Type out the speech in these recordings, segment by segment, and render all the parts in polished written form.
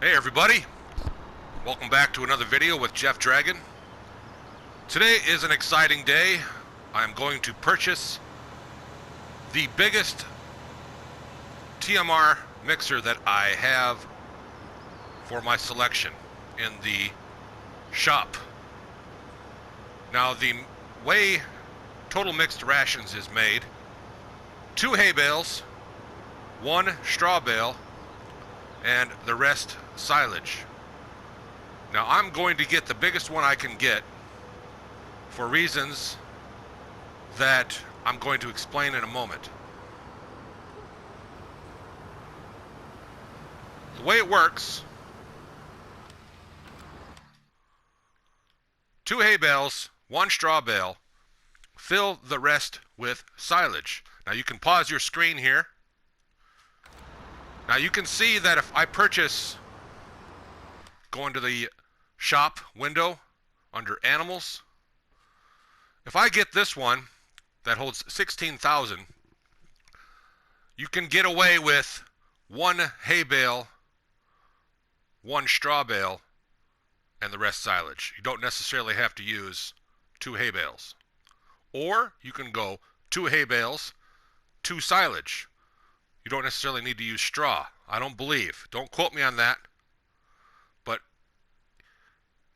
Hey everybody, welcome back to another video with Jeff Dragon. Today is an exciting day. I'm going to purchase the biggest TMR mixer that I have for my selection in the shop. Now the way total mixed rations is made: 2 hay bales, 1 straw bale, and the rest silage. Now I'm going to get the biggest one I can get for reasons that I'm going to explain in a moment. The way it works: 2 hay bales, 1 straw bale, fill the rest with silage. Now you can pause your screen here. Now you can see that if I purchase, go into the shop window under animals, if I get this one that holds 16,000, you can get away with 1 hay bale, 1 straw bale, and the rest silage. You don't necessarily have to use 2 hay bales. Or you can go 2 hay bales, 2 silage. You don't necessarily need to use straw. I don't believe. Don't quote me on that. But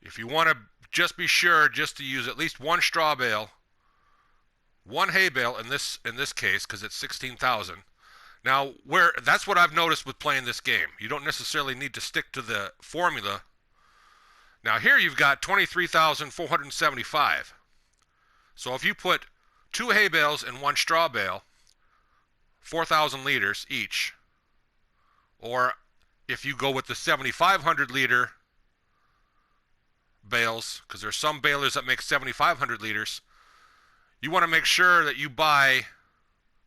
if you want to just be sure just to use at least 1 straw bale, 1 hay bale in this case, because it's 16,000. Now, that's what I've noticed with playing this game. You don't necessarily need to stick to the formula. Now here you've got 23,475. So if you put 2 hay bales and 1 straw bale, 4,000 liters each, or if you go with the 7,500 liter bales, because there's some balers that make 7,500 liters, you want to make sure that you buy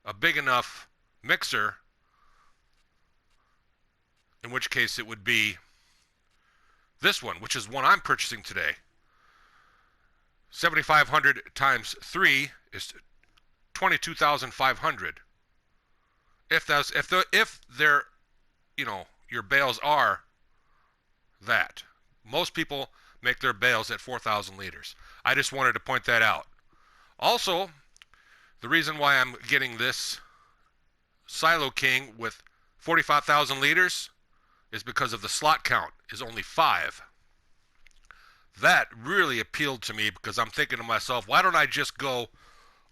a big enough mixer, in which case it would be this one, which is one I'm purchasing today. 7,500 times 3 is 22,500. If they're, your bales are that. Most people make their bales at 4,000 liters. I just wanted to point that out. Also, the reason why I'm getting this Silo King with 45,000 liters is because of the slot count is only 5. That really appealed to me because I'm thinking to myself, why don't I just go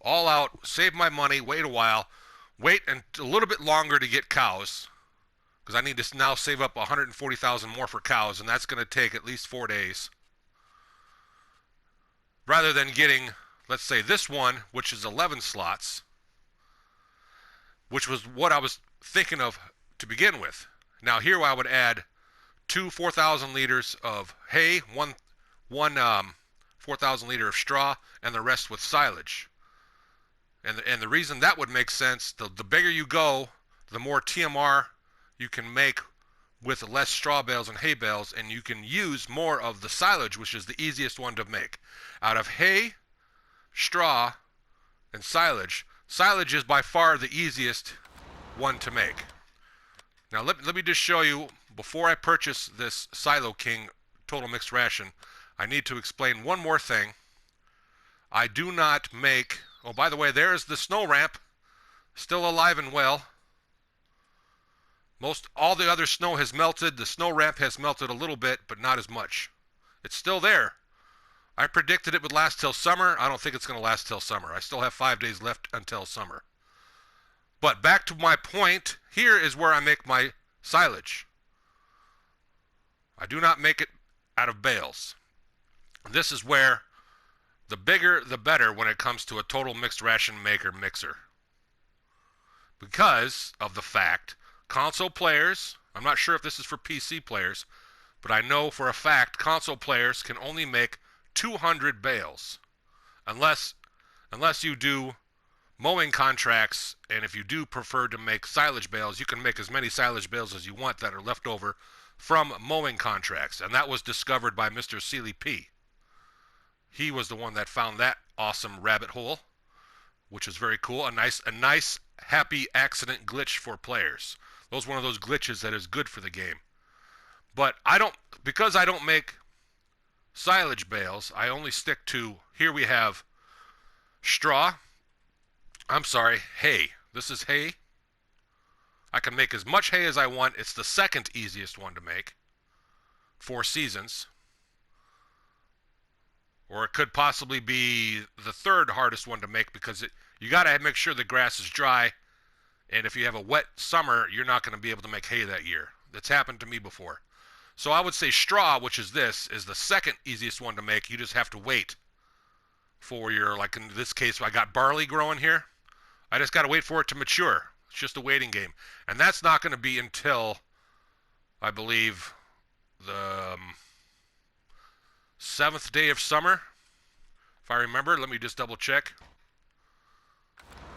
all out, save my money, wait a while, wait a little bit longer to get cows, because I need to now save up 140,000 more for cows, and that's going to take at least 4 days. Rather than getting, let's say, this one, which is 11 slots, which was what I was thinking of to begin with. Now here I would add 2 4,000 liters of hay, one 4,000 liter of straw, and the rest with silage. And the reason that would make sense, the bigger you go, the more TMR you can make with less straw bales and hay bales, and you can use more of the silage, which is the easiest one to make. Out of hay, straw, and silage, silage is by far the easiest one to make. Now let me just show you, before I purchase this Silo King Total Mixed Ration, I need to explain one more thing. I do not make... Oh, by the way, there's the snow ramp, still alive and well. All the other snow has melted. The snow ramp has melted a little bit, but not as much. It's still there. I predicted it would last till summer. I don't think it's going to last till summer. I still have 5 days left until summer. But back to my point, here is where I make my silage. I do not make it out of bales. This is where the bigger the better when it comes to a total mixed ration maker mixer. Because of the fact, console players, I'm not sure if this is for PC players, but I know for a fact console players can only make 200 bales. Unless you do mowing contracts, and if you do prefer to make silage bales, you can make as many silage bales as you want that are left over from mowing contracts. And that was discovered by Mr. Sealy P. He was the one that found that awesome rabbit hole, which is very cool. A nice happy accident glitch for players. Those one of those glitches that is good for the game. But because I don't make silage bales, I only stick to, here we have straw. I'm sorry, hay. This is hay. I can make as much hay as I want. It's the second easiest one to make. 4 seasons. Or it could possibly be the third hardest one to make because you got to make sure the grass is dry. And if you have a wet summer, you're not going to be able to make hay that year. That's happened to me before. So I would say straw, which is this, is the second easiest one to make. You just have to wait for your, like in this case, I got barley growing here. I just got to wait for it to mature. It's just a waiting game. And that's not going to be until, I believe, the 7th day of summer. If I remember, let me just double check.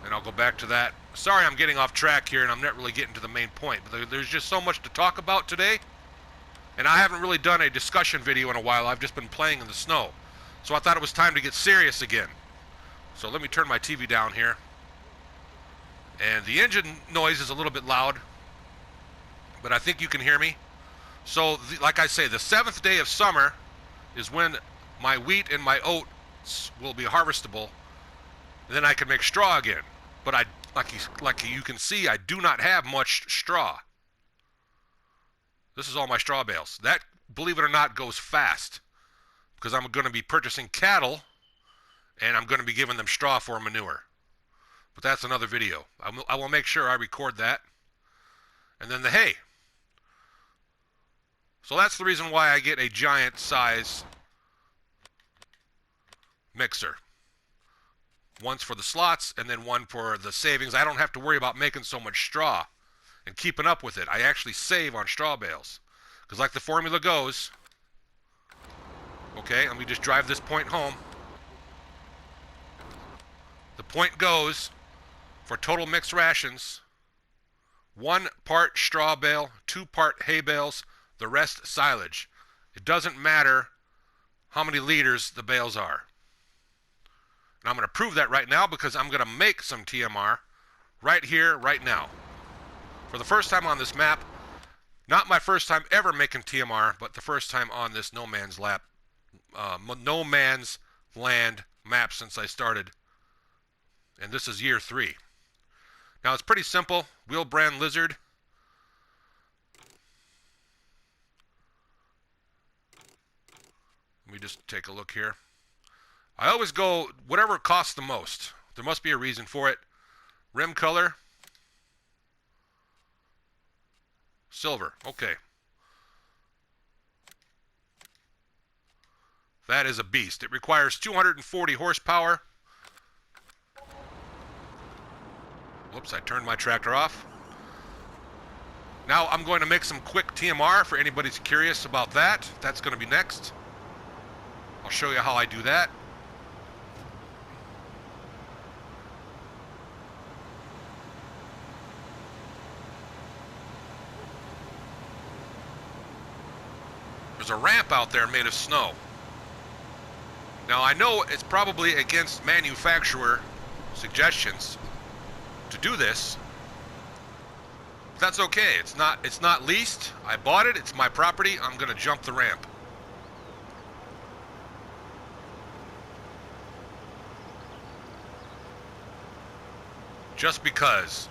And I'll go back to that. Sorry I'm getting off track here and I'm not really getting to the main point. But there's just so much to talk about today. And I haven't really done a discussion video in a while. I've just been playing in the snow. So I thought it was time to get serious again. So let me turn my TV down here. And the engine noise is a little bit loud, but I think you can hear me. So like I say, the 7th day of summer is when my wheat and my oats will be harvestable. And then I can make straw again. But like you can see, I do not have much straw. This is all my straw bales. That, believe it or not, goes fast because I'm going to be purchasing cattle and I'm going to be giving them straw for manure. But that's another video. I will make sure I record that. And then the hay. So that's the reason why I get a giant size mixer. One's for the slots and then one for the savings. I don't have to worry about making so much straw and keeping up with it. I actually save on straw bales. Because like the formula goes, okay, let me just drive this point home. The point goes, for total mixed rations, 1 part straw bale, 2 part hay bales, the rest silage. It doesn't matter how many liters the bales are. And I'm going to prove that right now because I'm going to make some TMR right here, right now. For the first time on this map, not my first time ever making TMR, but the first time on this no man's land map since I started. And this is year 3. Now it's pretty simple. Wheel brand lizard. Let me just take a look here. I always go whatever costs the most. There must be a reason for it. Rim color. Silver. Okay. That is a beast. It requires 240 horsepower. Whoops, I turned my tractor off. Now I'm going to make some quick TMR for anybody who's curious about that. That's going to be next. I'll show you how I do that. There's a ramp out there made of snow. Now I know it's probably against manufacturer suggestions to do this. That's okay. It's not leased. I bought it. It's my property. I'm going to jump the ramp. Just because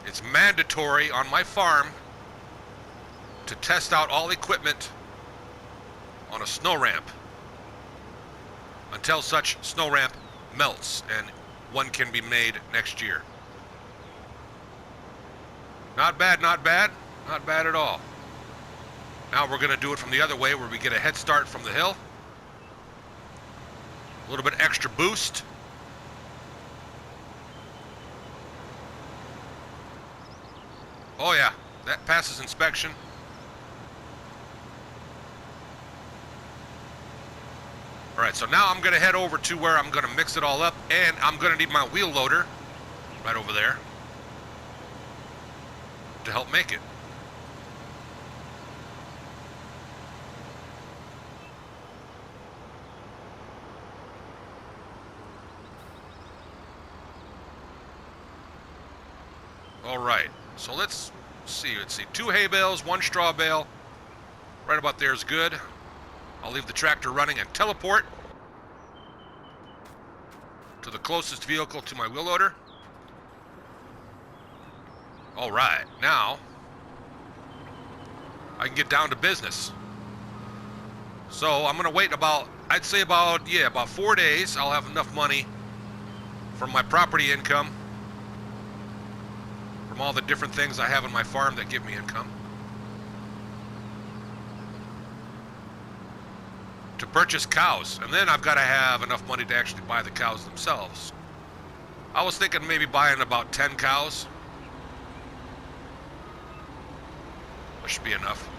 it's mandatory on my farm to test out all equipment on a snow ramp until such snow ramp melts and one can be made next year. Not bad, not bad, not bad at all. Now we're going to do it from the other way where we get a head start from the hill. A little bit extra boost. Oh yeah, that passes inspection. Alright, so now I'm going to head over to where I'm going to mix it all up, and I'm going to need my wheel loader right over there to help make it. Alright, so let's see. 2 hay bales, 1 straw bale. Right about there is good. I'll leave the tractor running and teleport to the closest vehicle to my wheel loader. All right, now I can get down to business. So I'm gonna wait about, I'd say about 4 days. I'll have enough money from my property income, from all the different things I have on my farm that give me income, to purchase cows. And then I've got to have enough money to actually buy the cows themselves. I was thinking maybe buying about 10 cows. That should be enough.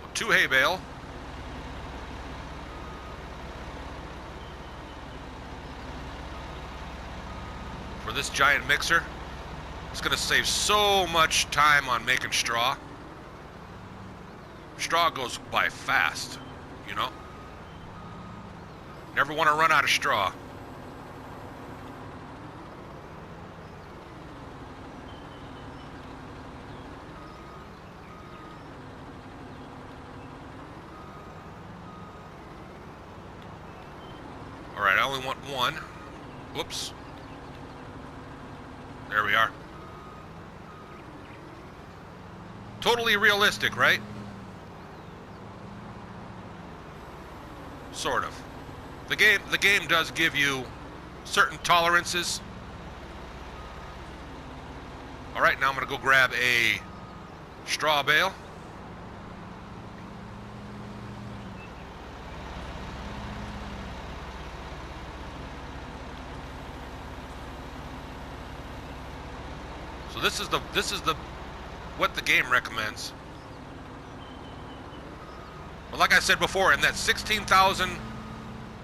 So 2 hay bale. For this giant mixer. It's going to save so much time on making straw. Straw goes by fast, you know? Never want to run out of straw. All right, I only want one. Whoops. There we are. Totally realistic, right? Sort of. The game does give you certain tolerances. All right, now I'm going to go grab a straw bale. So this is the what the game recommends. But like I said before, in that 16,000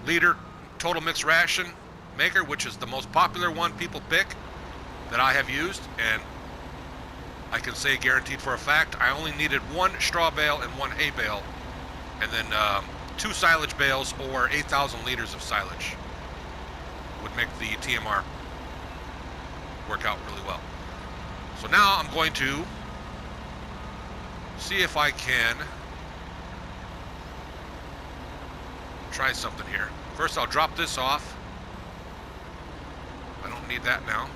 liter total mixed ration maker, which is the most popular one people pick that I have used, and I can say guaranteed for a fact, I only needed 1 straw bale and 1 hay bale, and then 2 silage bales or 8,000 liters of silage would make the TMR work out really well. So now I'm going to see if I can try something here. First, I'll drop this off. I don't need that now.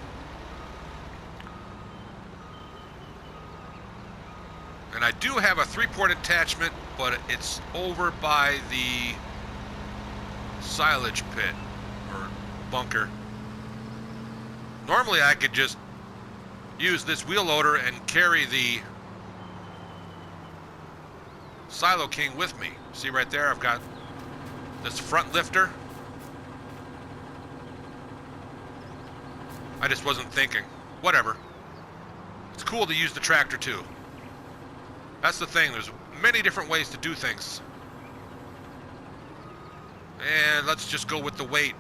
And I do have a 3-port attachment, but it's over by the silage pit or bunker. Normally I could just use this wheel loader and carry the Silo King with me. See right there, I've got this front lifter. I just wasn't thinking. Whatever. It's cool to use the tractor too. That's the thing, there's many different ways to do things. And let's just go with the weight,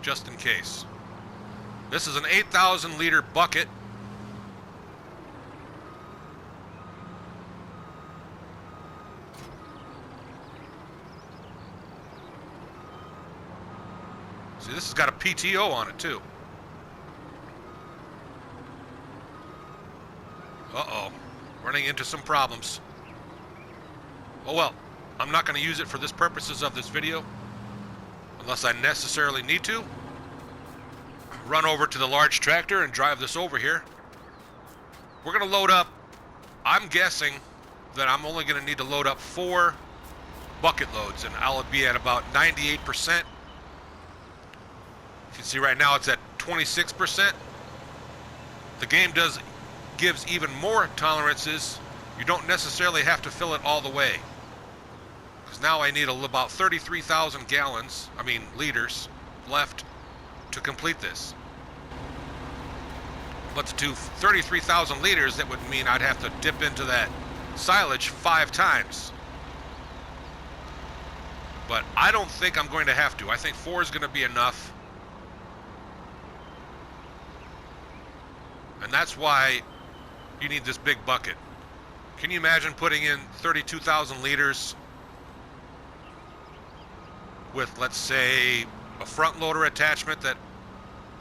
just in case. This is an 8,000 liter bucket. See, this has got a PTO on it too. Uh-oh, running into some problems. Oh well, I'm not going to use it for this purposes of this video, unless I necessarily need to. Run over to the large tractor and drive this over here. We're going to load up, I'm guessing that I'm only going to need to load up 4 bucket loads, and I'll be at about 98%. You can see right now it's at 26%. The game gives even more tolerances. You don't necessarily have to fill it all the way, because now I need about 33,000 liters left to complete this. But to do 33,000 liters, that would mean I'd have to dip into that silage 5 times. But I don't think I'm going to have to. I think 4 is going to be enough. And that's why you need this big bucket. Can you imagine putting in 32,000 liters with, let's say, a front loader attachment that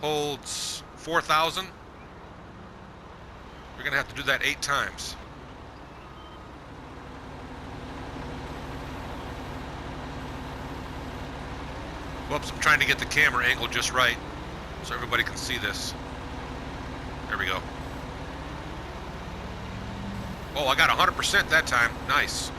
holds 4,000. You're going to have to do that 8 times. Whoops, I'm trying to get the camera angle just right so everybody can see this. There we go. Oh, I got 100% that time. Nice.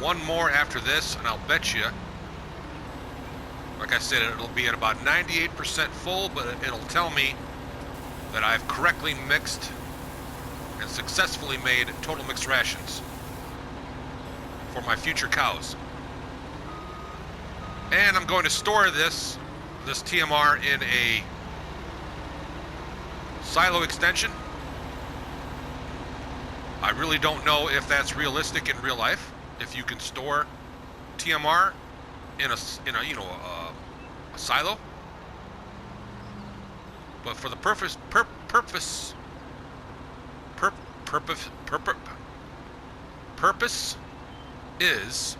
One more after this, and I'll bet you, like I said, it'll be at about 98% full, but it'll tell me that I've correctly mixed and successfully made total mixed rations for my future cows. And I'm going to store this TMR in a silo extension. I really don't know if that's realistic in real life. If you can store TMR in a silo, but for the purpose is,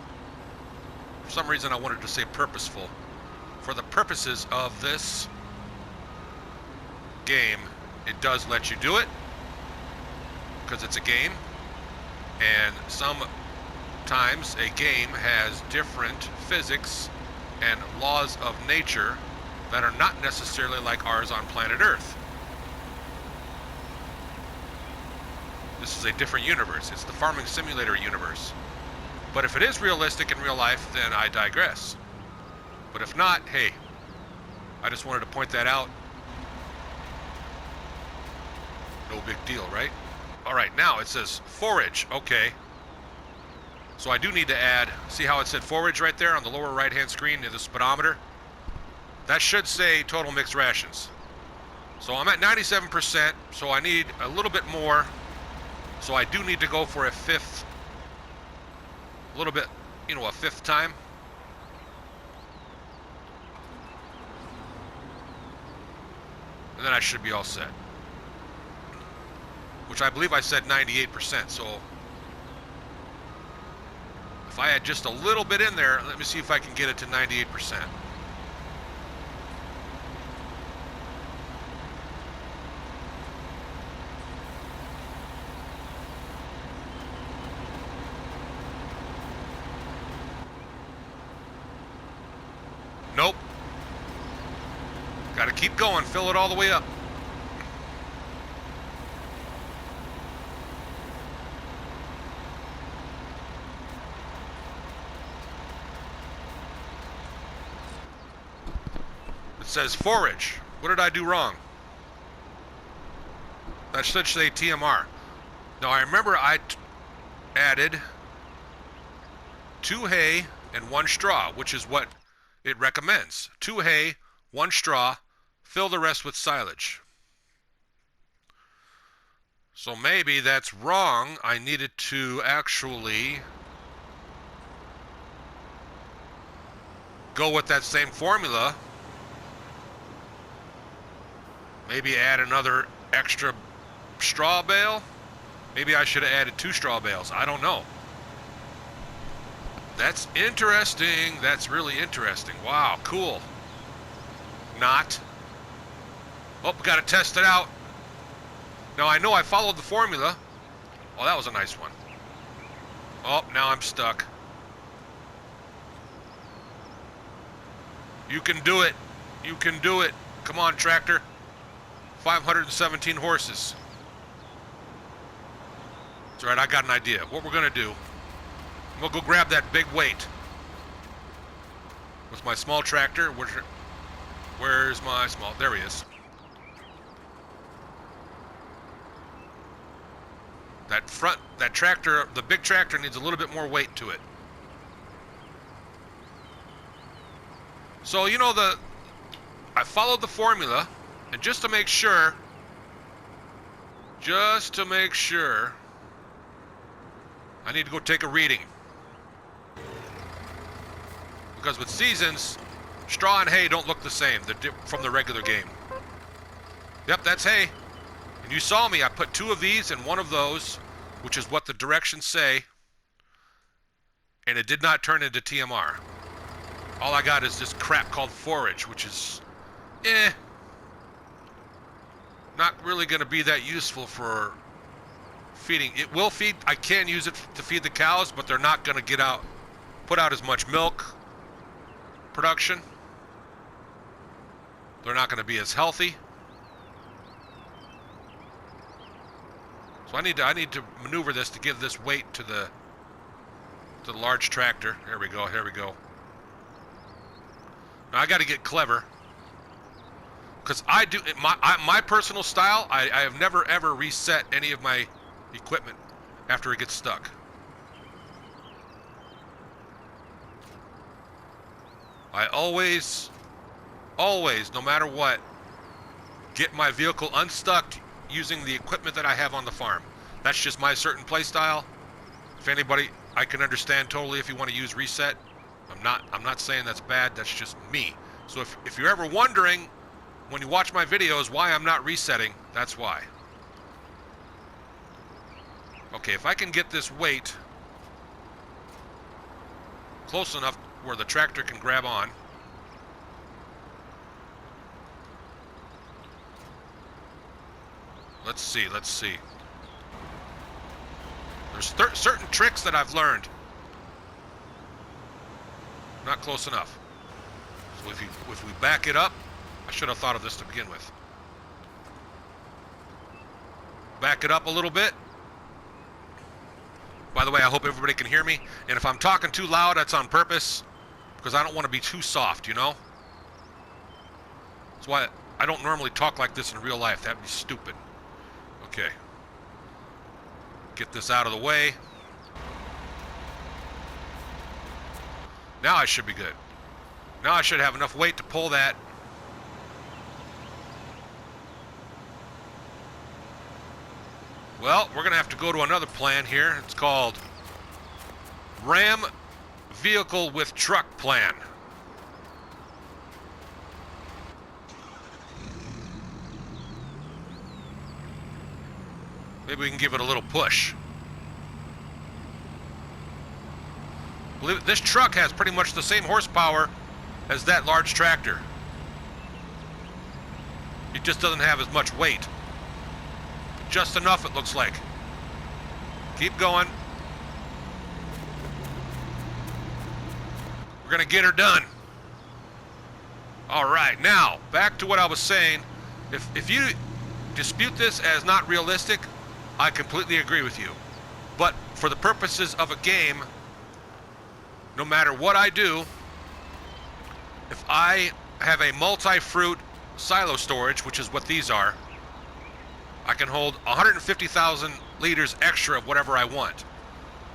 for some reason I wanted to say purposeful. For the purposes of this game, it does let you do it because it's a game, and sometimes a game has different physics and laws of nature that are not necessarily like ours on planet Earth. This is a different universe. It's the farming simulator universe. But if it is realistic in real life, then I digress. But if not, hey, I just wanted to point that out. No big deal, right? All right, now it says forage. Okay. So I do need to add, see how it said forage right there on the lower right-hand screen near the speedometer? That should say total mixed rations. So I'm at 97%, so I need a little bit more. So I do need to go for a fifth, a little bit, a fifth time. And then I should be all set. Which I believe I said 98%, so if I add just a little bit in there, let me see if I can get it to 98%. Nope. Gotta keep going, fill it all the way up. It says forage. What did I do wrong? That should say TMR. Now I remember I added 2 hay and 1 straw, which is what it recommends. 2 hay, 1 straw, fill the rest with silage. So maybe that's wrong. I needed to actually go with that same formula. Maybe add another extra straw bale. Maybe I should have added 2 straw bales. I don't know. That's interesting. That's really interesting. Wow, cool. Not. Oh, got to test it out. Now I know I followed the formula. Oh, that was a nice one. Oh, now I'm stuck. You can do it. You can do it. Come on, tractor. 517 horses. That's right, I got an idea. What we're going to do, we'll go grab that big weight with my small tractor. Where's my small? There he is. That tractor, the big tractor needs a little bit more weight to it. So, you know, I followed the formula, and just to make sure, I need to go take a reading. Because with seasons, straw and hay don't look the same from the regular game. Yep, that's hay. And you saw me, I put 2 of these and 1 of those, which is what the directions say, and it did not turn into TMR. All I got is this crap called forage, which is, not really going to be that useful for feeding. It will feed, I can use it to feed the cows, but they're not going to put out as much milk production. They're not going to be as healthy. So I need to maneuver this to give this weight to the large tractor. There we go. Now I got to get clever, because I do my personal style. I have never ever reset any of my equipment after it gets stuck. I always, no matter what, get my vehicle unstuck using the equipment that I have on the farm. That's just my certain play style. If anybody, I can understand totally if you want to use reset. I'm not saying that's bad, that's just me. So if you're ever wondering when you watch my videos why I'm not resetting, that's why. Okay, if I can get this weight close enough where the tractor can grab on. Let's see. There's certain tricks that I've learned. Not close enough. So if we back it up, I should have thought of this to begin with. Back it up a little bit. By the way, I hope everybody can hear me. And if I'm talking too loud, that's on purpose, because I don't want to be too soft, you know? That's why I don't normally talk like this in real life. That'd be stupid. Okay. Get this out of the way. Now I should be good. Now I should have enough weight to pull that. Well, we're going to have to go to another plan here. It's called Ram Vehicle with Truck Plan. Maybe we can give it a little push. Believe it, this truck has pretty much the same horsepower as that large tractor. It just doesn't have as much weight. Just enough, it looks like. Keep going. We're gonna get her done. All right, now back to what I was saying. If you dispute this as not realistic, I completely agree with you. But for the purposes of a game, no matter what I do, if I have a multi-fruit silo storage, which is what these are, I can hold 150,000 liters extra of whatever I want.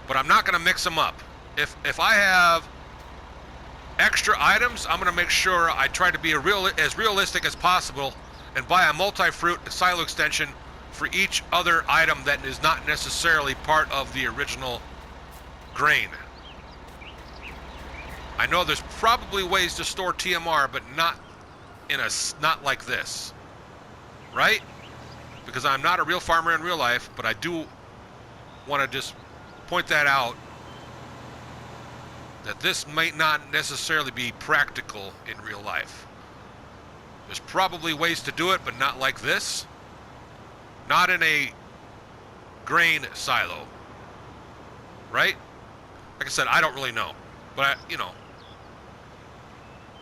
But I'm not going to mix them up. If I have extra items, I'm going to make sure I try to be as realistic as possible and buy a multi-fruit silo extension for each other item that is not necessarily part of the original grain. I know there's probably ways to store TMR, but not like this, right? Because I'm not a real farmer in real life, but I do want to just point that out, that this might not necessarily be practical in real life. There's probably ways to do it, but not like this. Not in a grain silo, right? Like I said, I don't really know, but you know,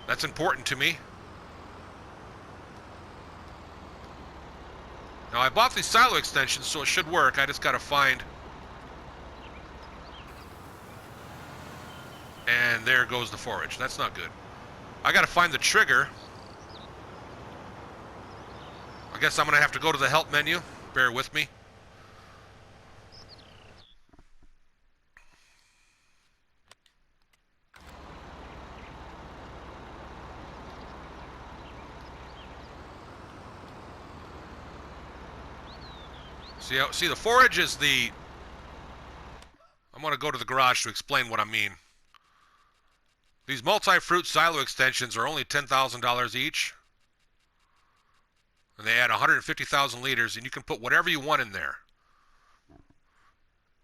that's important to me. Now I bought these silo extensions, so it should work. I just gotta find, and there goes the forage. That's not good. I gotta find the trigger. I guess I'm gonna have to go to the help menu. Bear with me. See, the forage is the... I'm going to go to the garage to explain what I mean. These multi-fruit silo extensions are only $10,000 each. And they add 150,000 liters, and you can put whatever you want in there.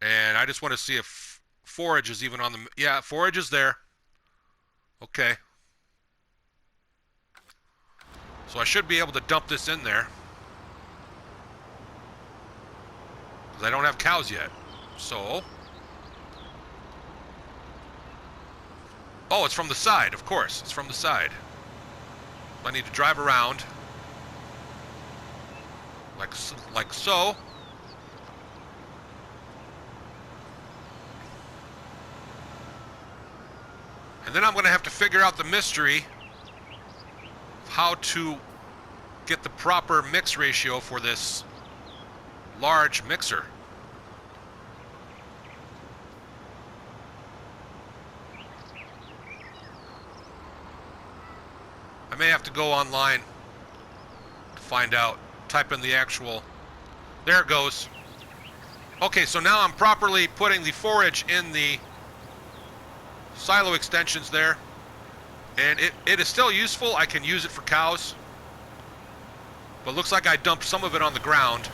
And I just want to see if forage is even on the... Yeah, forage is there. Okay. So I should be able to dump this in there. Because I don't have cows yet. So... Oh, it's from the side, of course. It's from the side. I need to drive around. Like so. And then I'm going to have to figure out the mystery of how to get the proper mix ratio for this large mixer. I may have to go online to find out. Type in the actual... There it goes. Okay, so now I'm properly putting the forage in the silo extensions there. And it is still useful. I can use it for cows. But looks like I dumped some of it on the ground.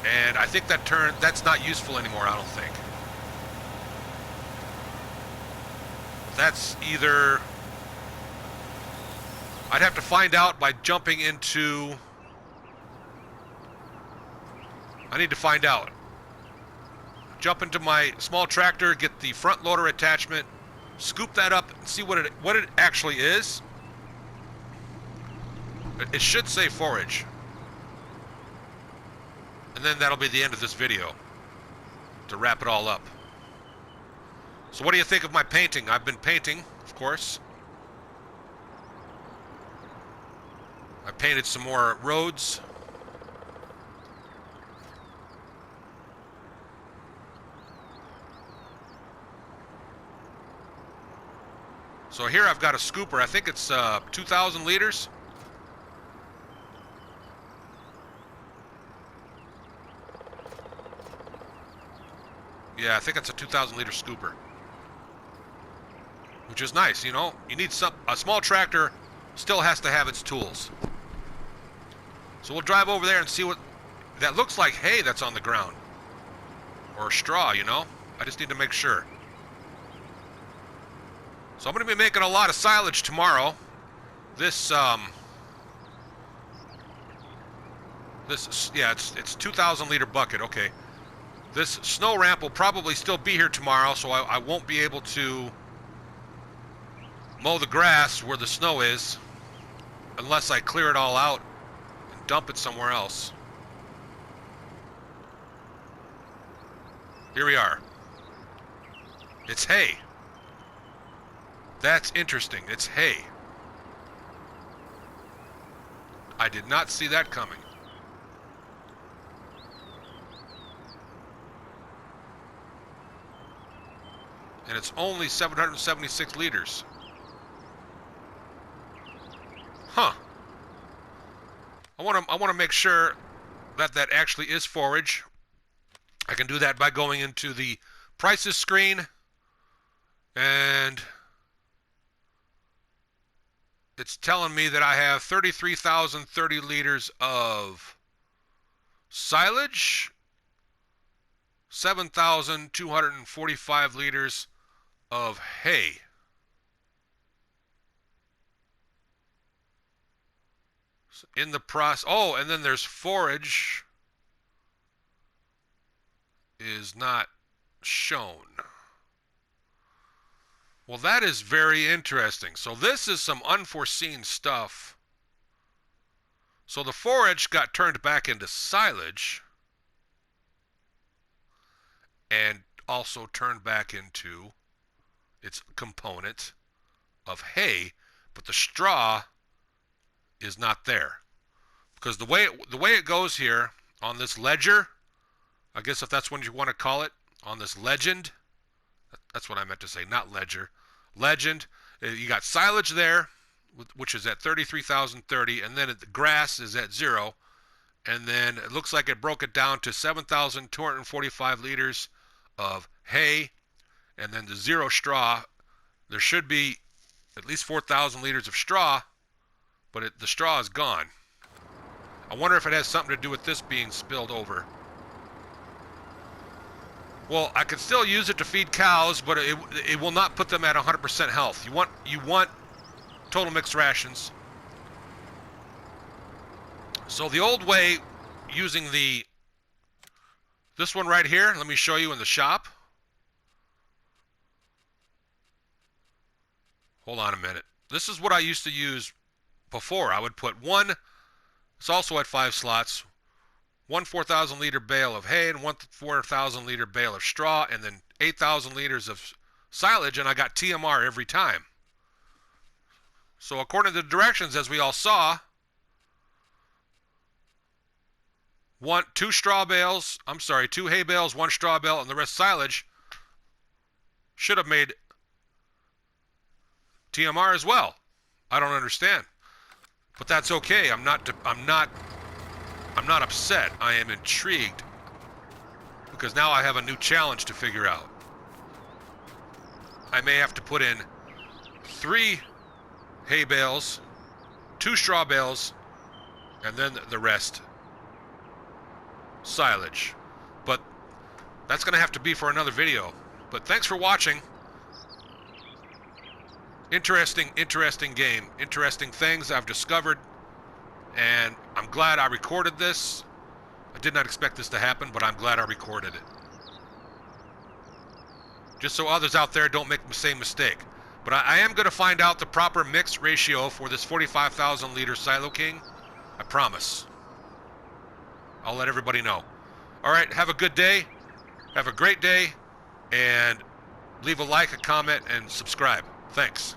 And I think that's not useful anymore, I don't think. That's either... I'd have to find out by jumping into... I need to find out. Jump into my small tractor, get the front loader attachment, scoop that up, and see what it actually is. It should say forage. And then that'll be the end of this video, to wrap it all up. So what do you think of my painting? I've been painting, of course. I painted some more roads. So here I've got a scooper. I think it's 2,000 liters. Yeah, I think it's a 2,000 liter scooper. Which is nice, you know. You need a small tractor still has to have its tools. So we'll drive over there and see what... That looks like hay that's on the ground. Or straw, you know? I just need to make sure. So I'm going to be making a lot of silage tomorrow. This, yeah, it's 2,000 liter bucket, okay. This snow ramp will probably still be here tomorrow, so I won't be able to mow the grass where the snow is unless I clear it all out and dump it somewhere else. Here we are. It's hay. That's interesting. It's hay. I did not see that coming. And it's only 776 liters. Huh. I want to make sure that that actually is forage. I can do that by going into the prices screen, and it's telling me that I have 33,030 liters of silage, 7,245 liters of hay. In the process, oh, and then there's forage is not shown. Well, that is very interesting. So this is some unforeseen stuff. So the forage got turned back into silage and also turned back into its component of hay, but the straw is not there. Because the way it goes here on this ledger, I guess if that's what you want to call it, on this legend, that's what I meant to say, not ledger. Legend, you got silage there, which is at 33,030, and then the grass is at 0, and then it looks like it broke it down to 7,245 liters of hay, and then the 0 straw. There should be at least 4,000 liters of straw, but the straw is gone. I wonder if it has something to do with this being spilled over. Well, I could still use it to feed cows, but it will not put them at 100% health. You want total mixed rations. So the old way, using this one right here, let me show you in the shop. Hold on a minute. This is what I used to use before. I would put one, it's also at 5 slots, one 4,000 liter bale of hay and one 4,000 liter bale of straw, and then 8,000 liters of silage, and I got TMR every time. So according to the directions, as we all saw, two hay bales, 1 straw bale, and the rest silage should have made TMR as well. I don't understand, but that's okay. I'm not upset. I am intrigued because now I have a new challenge to figure out. I may have to put in 3 hay bales, 2 straw bales, and then the rest silage. But that's going to have to be for another video. But thanks for watching. Interesting game. Interesting things I've discovered. And I'm glad I recorded this. I did not expect this to happen, but I'm glad I recorded it. Just so others out there don't make the same mistake. But I am going to find out the proper mix ratio for this 45,000 liter Silo King. I promise. I'll let everybody know. All right, have a good day. Have a great day. And leave a like, a comment, and subscribe. Thanks.